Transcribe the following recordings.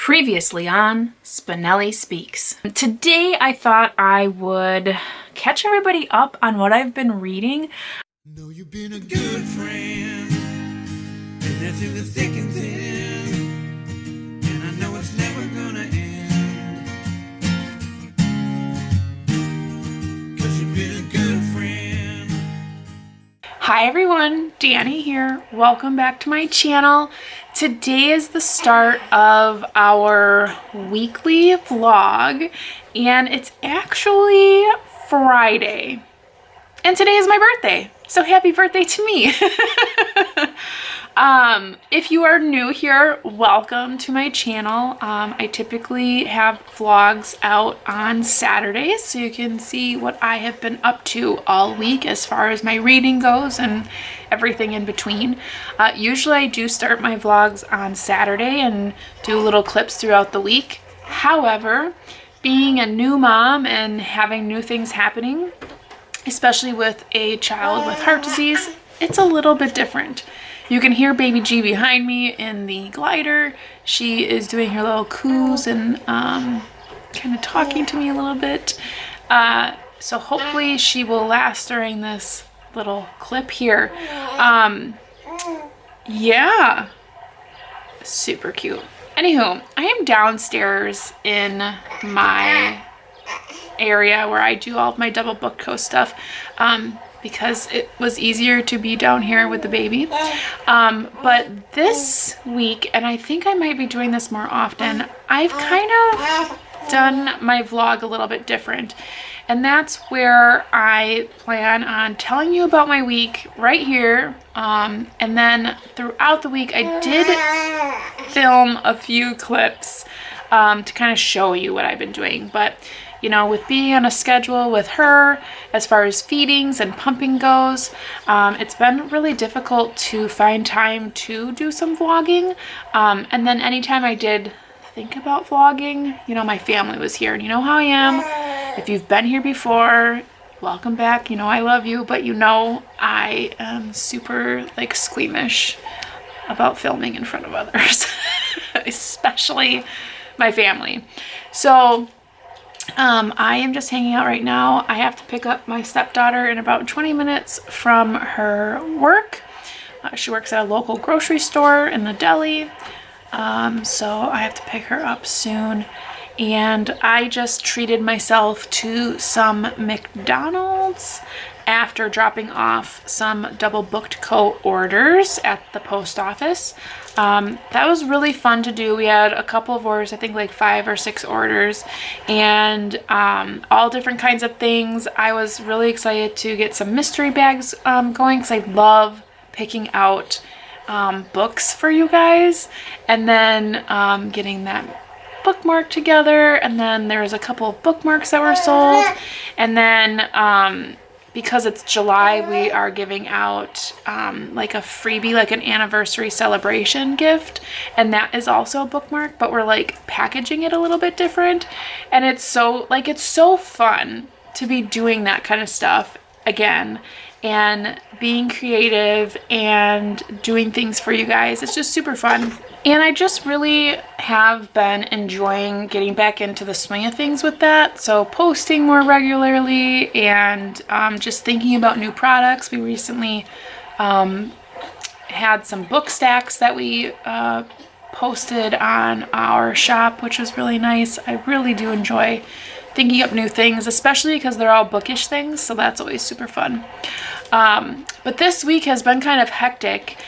Previously on Spenelli Speaks. Today I thought I would catch everybody up on what I've been reading. Know you've been a good friend, and that's through the thick and thin, and I know it's never gonna end, 'cause you've been a good friend. Hi everyone, Dani here. Welcome back to my channel. Today is the start of our weekly vlog, and it's actually Friday. And today is my birthday, so happy birthday to me. If you are new here, welcome to my channel. I typically have vlogs out on Saturdays, so you can see what I have been up to all week as far as my reading goes and everything in between. Usually I do start my vlogs on Saturday and do little clips throughout the week. However, being a new mom and having new things happening, especially with a child with heart disease, it's a little bit different. You can hear baby G behind me in the glider. She is doing her little coos and kind of talking to me a little bit. So hopefully she will last during this little clip here. Yeah, super cute. Anywho, I am downstairs in my area where I do all of my DoubleBookedCo stuff because it was easier to be down here with the baby. But this week, and I think I might be doing this more often, I've kind of done my vlog a little bit different. And that's where I plan on telling you about my week right here. And then throughout the week, I did film a few clips to kind of show you what I've been doing. But you know, with being on a schedule with her, as far as feedings and pumping goes, it's been really difficult to find time to do some vlogging. And then anytime I did think about vlogging, you know, my family was here, and you know how I am. If you've been here before, welcome back. You know I love you, but you know I am super like squeamish about filming in front of others, especially my family. So I am just hanging out right now. I have to pick up my stepdaughter in about 20 minutes from her work. She works at a local grocery store in the deli. So I have to pick her up soon. And I just treated myself to some McDonald's after dropping off some DoubleBookedCo orders at the post office. That was really fun to do. We had a couple of orders, I think like 5 or 6 orders, and all different kinds of things. I was really excited to get some mystery bags going because I love picking out books for you guys, and then getting that bookmark together. And then there's a couple of bookmarks that were sold, and then because it's July, we are giving out like a freebie, like an anniversary celebration gift, and that is also a bookmark, but we're like packaging it a little bit different. And it's so fun to be doing that kind of stuff again and being creative and doing things for you guys. It's just super fun. And I just really have been enjoying getting back into the swing of things with that. So posting more regularly and just thinking about new products. We recently had some book stacks that we posted on our shop, which was really nice. I really do enjoy thinking up new things, especially because they're all bookish things. So that's always super fun. But this week has been kind of hectic.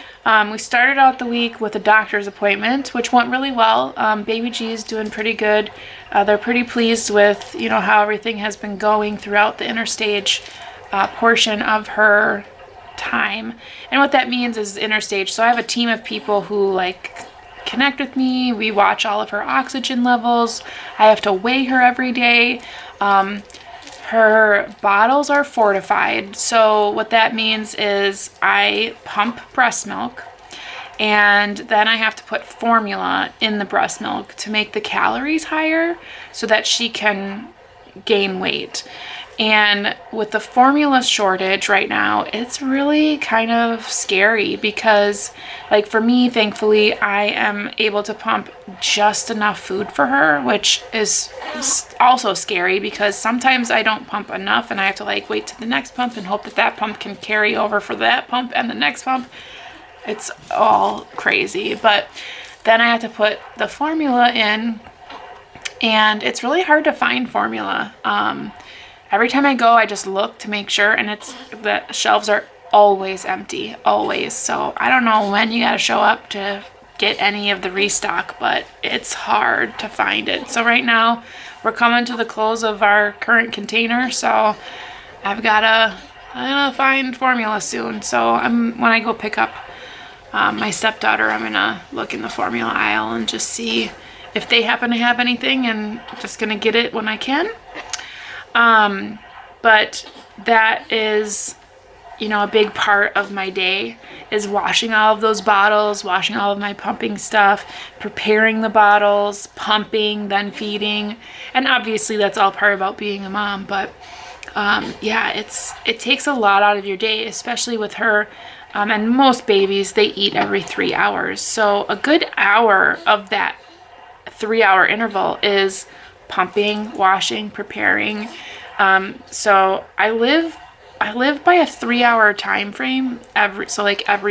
We started out the week with a doctor's appointment, which went really well. Baby G is doing pretty good. They're pretty pleased with, you know, how everything has been going throughout the interstage portion of her time. And what that means is interstage. So I have a team of people who like connect with me. We watch all of her oxygen levels. I have to weigh her every day. Her bottles are fortified. So what that means is I pump breast milk, and then I have to put formula in the breast milk to make the calories higher so that she can gain weight. And with the formula shortage right now, it's really kind of scary because, like, for me, thankfully, I am able to pump just enough food for her, which is also scary because sometimes I don't pump enough and I have to like wait to the next pump and hope that that pump can carry over for that pump and the next pump. It's all crazy. But then I have to put the formula in, and it's really hard to find formula. Every time I go, I just look to make sure, and the shelves are always empty, always. So I don't know when you gotta show up to get any of the restock, but it's hard to find it. So right now, we're coming to the close of our current container, so I'm gonna find formula soon. So when I go pick up my stepdaughter, I'm gonna look in the formula aisle and just see if they happen to have anything, and just gonna get it when I can. But that is, a big part of my day is washing all of those bottles, washing all of my pumping stuff, preparing the bottles, pumping, then feeding. And obviously that's all part about being a mom, but, it takes a lot out of your day, especially with her. And most babies, they eat every 3 hours. So a good hour of that 3-hour interval is pumping, washing, preparing. So I live by a 3-hour time frame every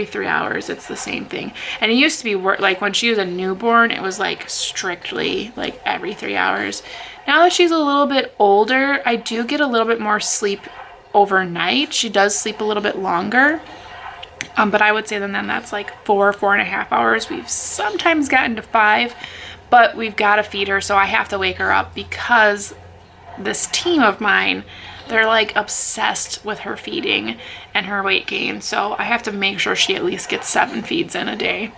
3 hours, it's the same thing. And it used to be like when she was a newborn, it was like strictly like every 3 hours. Now that she's a little bit older, I do get a little bit more sleep overnight. She does sleep a little bit longer. But I would say then that's like 4.5 hours. We've sometimes gotten to 5, but we've got to feed her. So I have to wake her up because this team of mine, they're like obsessed with her feeding and her weight gain. So I have to make sure she at least gets 7 feeds in a day.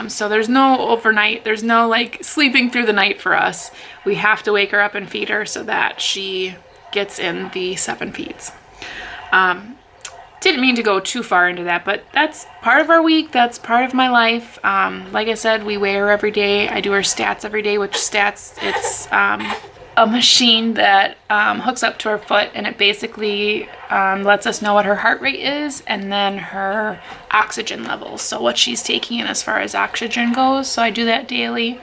So there's no overnight, there's no like sleeping through the night for us. We have to wake her up and feed her so that she gets in the 7 feeds. Didn't mean to go too far into that, but that's part of our week. That's part of my life. Like I said, we weigh her every day. I do her stats every day, which stats, it's a machine that hooks up to her foot, and it basically lets us know what her heart rate is and then her oxygen levels. So what she's taking in as far as oxygen goes. So I do that daily.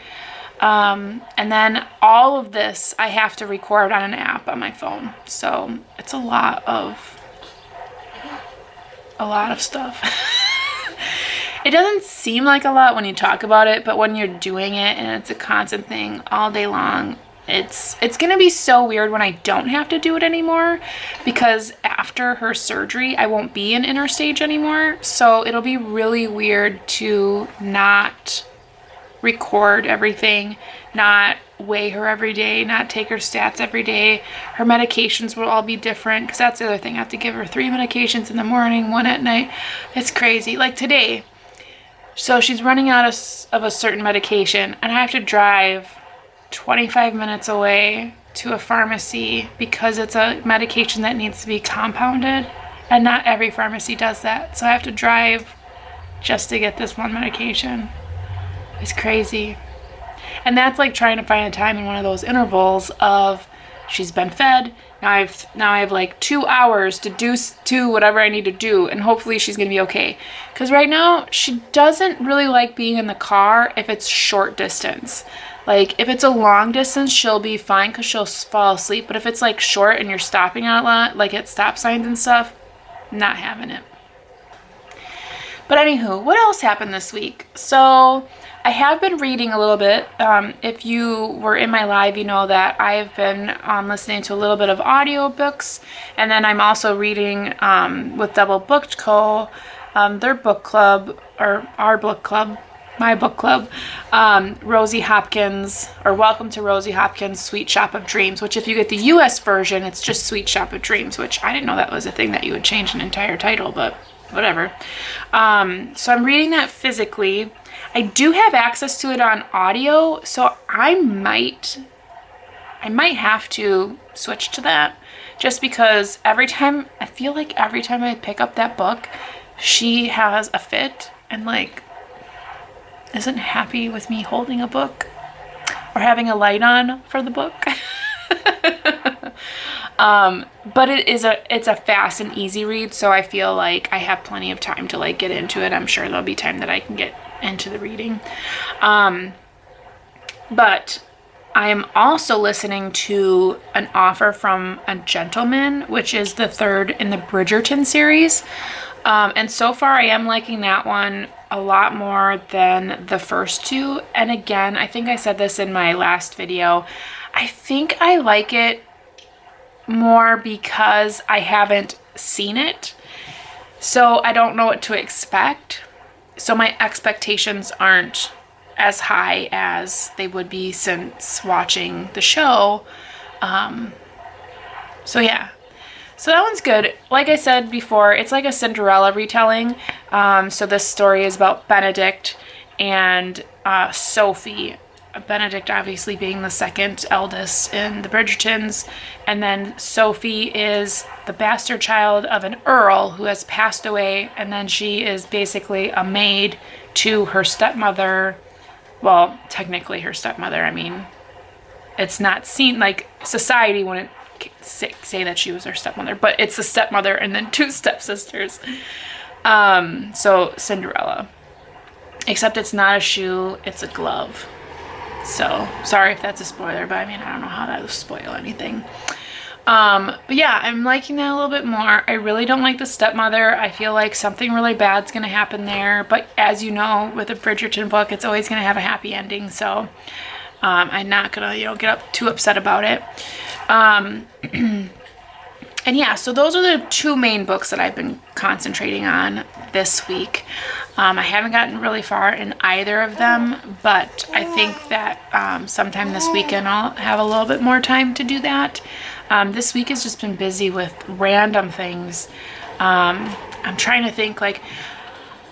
And then all of this I have to record on an app on my phone. So it's a lot of stuff. It doesn't seem like a lot when you talk about it, but when you're doing it and it's a constant thing all day long, it's gonna be so weird when I don't have to do it anymore, because after her surgery I won't be in inner stage anymore. So it'll be really weird to not record everything, not weigh her every day, not take her stats every day. Her medications will all be different, because that's the other thing. I have to give her 3 medications in the morning, 1 at night. It's crazy. Like today, so she's running out of a certain medication, and I have to drive 25 minutes away to a pharmacy because it's a medication that needs to be compounded, and not every pharmacy does that. So I have to drive just to get this one medication. It's crazy. And that's like trying to find a time in one of those intervals of she's been fed. Now I have like 2 hours to do whatever I need to do, and hopefully she's gonna be okay. Because right now she doesn't really like being in the car if it's short distance. Like if it's a long distance, she'll be fine because she'll fall asleep. But if it's like short and you're stopping a lot, like at stop signs and stuff, not having it. But anywho, what else happened this week? So I have been reading a little bit. If you were in my live, you know that I've been listening to a little bit of audiobooks, and then I'm also reading with DoubleBookedCo, their book club, or our book club, my book club, Rosie Hopkins, or Welcome to Rosie Hopkins' Sweet Shop of Dreams, which if you get the US version, it's just Sweet Shop of Dreams, which I didn't know that was a thing that you would change an entire title, but whatever. So I'm reading that physically. I do have access to it on audio, so I might have to switch to that, just because I feel like every time I pick up that book, she has a fit and like isn't happy with me holding a book or having a light on for the book. But it's a fast and easy read, so I feel like I have plenty of time to like get into it. I'm sure there'll be time that I can get into the reading. But I am also listening to An Offer from a Gentleman, which is the third in the Bridgerton series. And so far I am liking that one a lot more than the first two. And again, I think I said this in my last video, I think I like it more because I haven't seen it. So I don't know what to expect. So my expectations aren't as high as they would be since watching the show. So yeah. So that one's good. Like I said before, it's like a Cinderella retelling. So this story is about Benedict and Sophie. Benedict obviously being the second eldest in the Bridgertons. And then Sophie is the bastard child of an earl who has passed away. And then she is basically a maid to her stepmother. Well, technically her stepmother. I mean, it's not seen, like society wouldn't say that she was her stepmother, but it's the stepmother and then two stepsisters. So Cinderella. Except it's not a shoe, it's a glove. So, sorry if that's a spoiler, but I mean, I don't know how that would spoil anything. But yeah, I'm liking that a little bit more. I really don't like the stepmother. I feel like something really bad's gonna happen there. But as you know, with a Bridgerton book, it's always gonna have a happy ending. So, I'm not gonna, get too upset about it. And yeah, so those are the two main books that I've been concentrating on this week. I haven't gotten really far in either of them, but I think that sometime this weekend I'll have a little bit more time to do that. This week has just been busy with random things. I'm trying to think, like,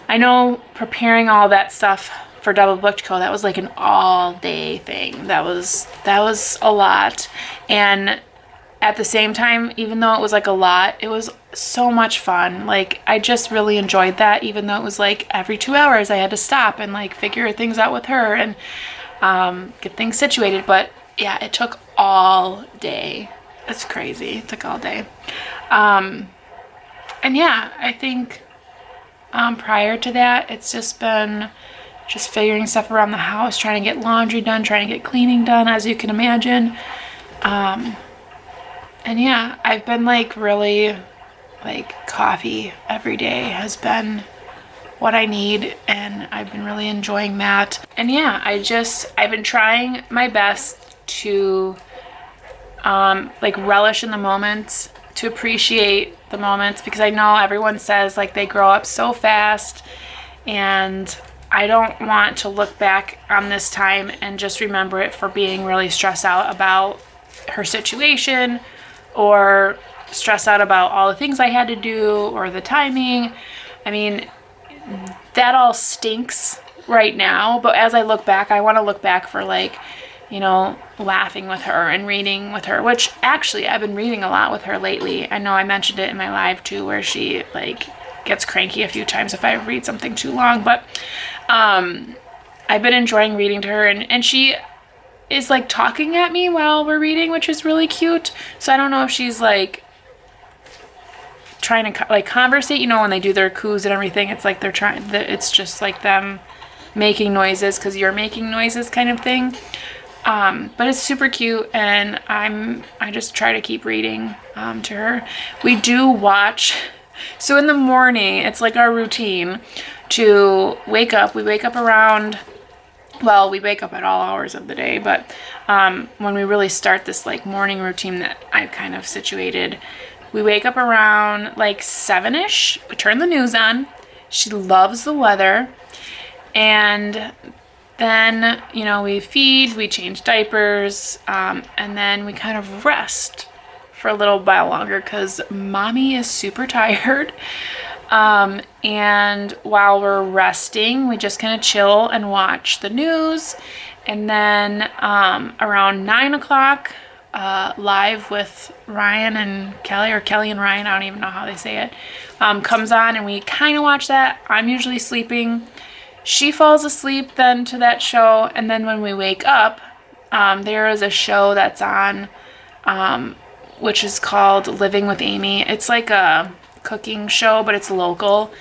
I know preparing all that stuff for DoubleBookedCo, that was like an all-day thing. That was a lot. And at the same time, even though it was like a lot, it was so much fun. Like, I just really enjoyed that, even though it was like every 2 hours I had to stop and like figure things out with her and get things situated. But yeah, it took all day. It's crazy. It took all day. And yeah, I think prior to that, it's just been just figuring stuff around the house, trying to get laundry done, trying to get cleaning done, as you can imagine. And yeah, I've been like really, like, coffee every day has been what I need, and I've been really enjoying that. And yeah, I've been trying my best to like relish in the moments, to appreciate the moments, because I know everyone says like they grow up so fast, and I don't want to look back on this time and just remember it for being really stressed out about her situation, or stressed out about all the things I had to do, or the timing. I mean, that all stinks right now, but as I look back, I want to look back for, like, laughing with her and reading with her, which actually I've been reading a lot with her lately. I know I mentioned it in my live too, where she like gets cranky a few times if I read something too long, but I've been enjoying reading to her, and she is like talking at me while we're reading, which is really cute. So I don't know if she's like trying to like conversate, when they do their coups and everything, it's like it's just like them making noises because you're making noises kind of thing. But it's super cute, and I just try to keep reading to her. We do watch, so in the morning, it's like our routine to wake up. We wake up around, well, we wake up at all hours of the day, but when we really start this like morning routine that I've kind of situated, we wake up around like 7-ish. We turn the news on. She loves the weather. And then, we feed, we change diapers, and then we kind of rest for a little while longer because mommy is super tired. And while we're resting, we just kind of chill and watch the news. And then around 9 o'clock, live with Ryan and Kelly, or Kelly and Ryan, I don't even know how they say it, comes on, and we kind of watch that. I'm usually sleeping. She falls asleep then to that show, and then when we wake up, there is a show that's on which is called Living with Amy. It's like a cooking show, but it's local.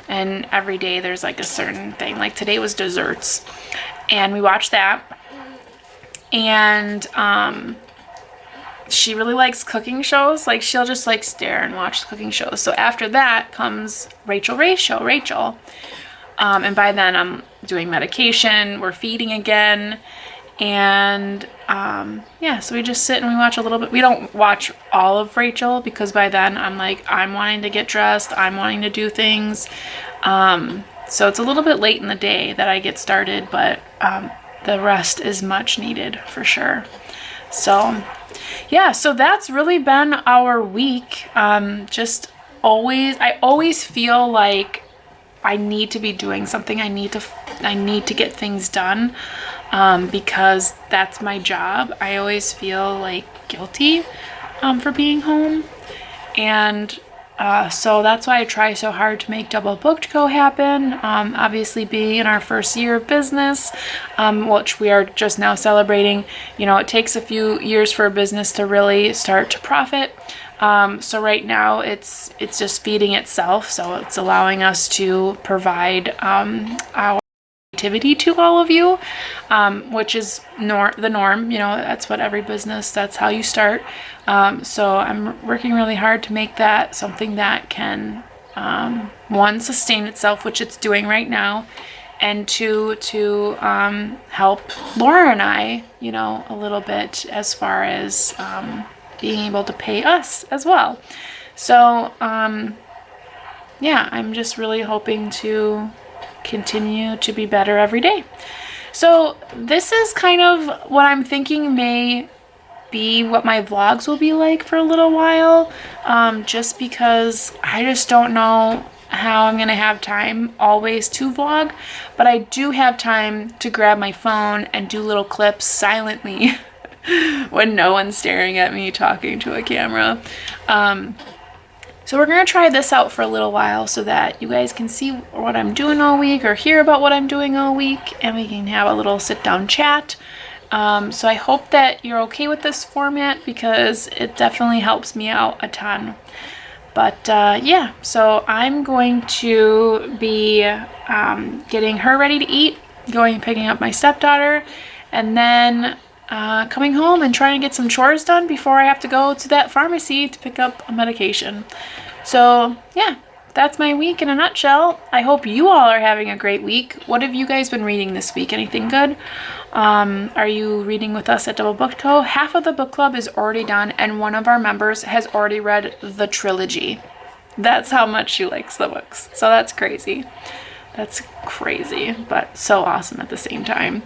And every day there's like a certain thing. Like today was desserts. And we watched that. And she really likes cooking shows. Like she'll just like stare and watch cooking shows. So after that comes Rachel Ray's show, Rachel. And by then I'm doing medication. We're feeding again. And yeah, so we just sit and we watch a little bit. We don't watch all of Rachel because by then I'm like, I'm wanting to get dressed. I'm wanting to do things. So it's a little bit late in the day that I get started, but the rest is much needed for sure. So yeah, so that's really been our week. I always feel like I need to be doing something. I need to get things done. Because that's my job. I always feel like guilty for being home. And so that's why I try so hard to make DoubleBookedCo happen. Obviously being in our first year of business, which we are just now celebrating, you know, it takes a few years for a business to really start to profit. So right now it's just feeding itself. So it's allowing us to provide our activity to all of you, which is the norm. You know, that's what every business, that's how you start. So I'm working really hard to make that something that can, one, sustain itself, which it's doing right now, and two, to help Laura and I, you know, a little bit as far as being able to pay us as well. So yeah, I'm just really hoping to continue to be better every day. So this is kind of what I'm thinking may be what my vlogs will be like for a little while, just because I just don't know how I'm gonna have time always to vlog, but I do have time to grab my phone and do little clips silently when no one's staring at me talking to a camera. So we're going to try this out for a little while so that you guys can see what I'm doing all week or hear about what I'm doing all week, and we can have a little sit down chat. So I hope that you're okay with this format because it definitely helps me out a ton. But yeah, so I'm going to be getting her ready to eat, going and picking up my stepdaughter, and then coming home and trying to get some chores done before I have to go to that pharmacy to pick up a medication. So yeah, that's my week in a nutshell. I hope you all are having a great week. What have you guys been reading this week? Anything good? Are you reading with us at DoubleBookedCo? Half of the book club is already done, and one of our members has already read the trilogy. That's how much she likes the books. So that's crazy. That's crazy, but so awesome at the same time.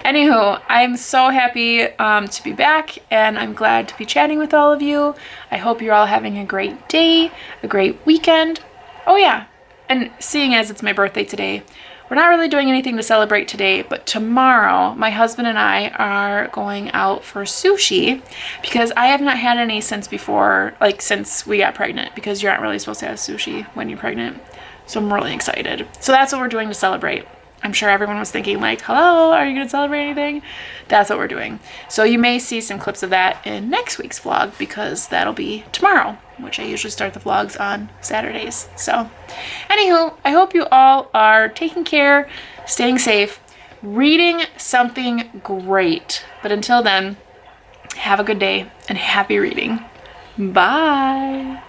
Anywho, I'm so happy to be back, and I'm glad to be chatting with all of you. I hope you're all having a great day, a great weekend. Oh yeah, and seeing as it's my birthday today, we're not really doing anything to celebrate today, but tomorrow my husband and I are going out for sushi because I have not had any since we got pregnant, because you aren't really supposed to have sushi when you're pregnant. So I'm really excited. So that's what we're doing to celebrate. I'm sure everyone was thinking like, hello, are you going to celebrate anything? That's what we're doing. So you may see some clips of that in next week's vlog, because that'll be tomorrow, which I usually start the vlogs on Saturdays. So anywho, I hope you all are taking care, staying safe, reading something great. But until then, have a good day and happy reading. Bye.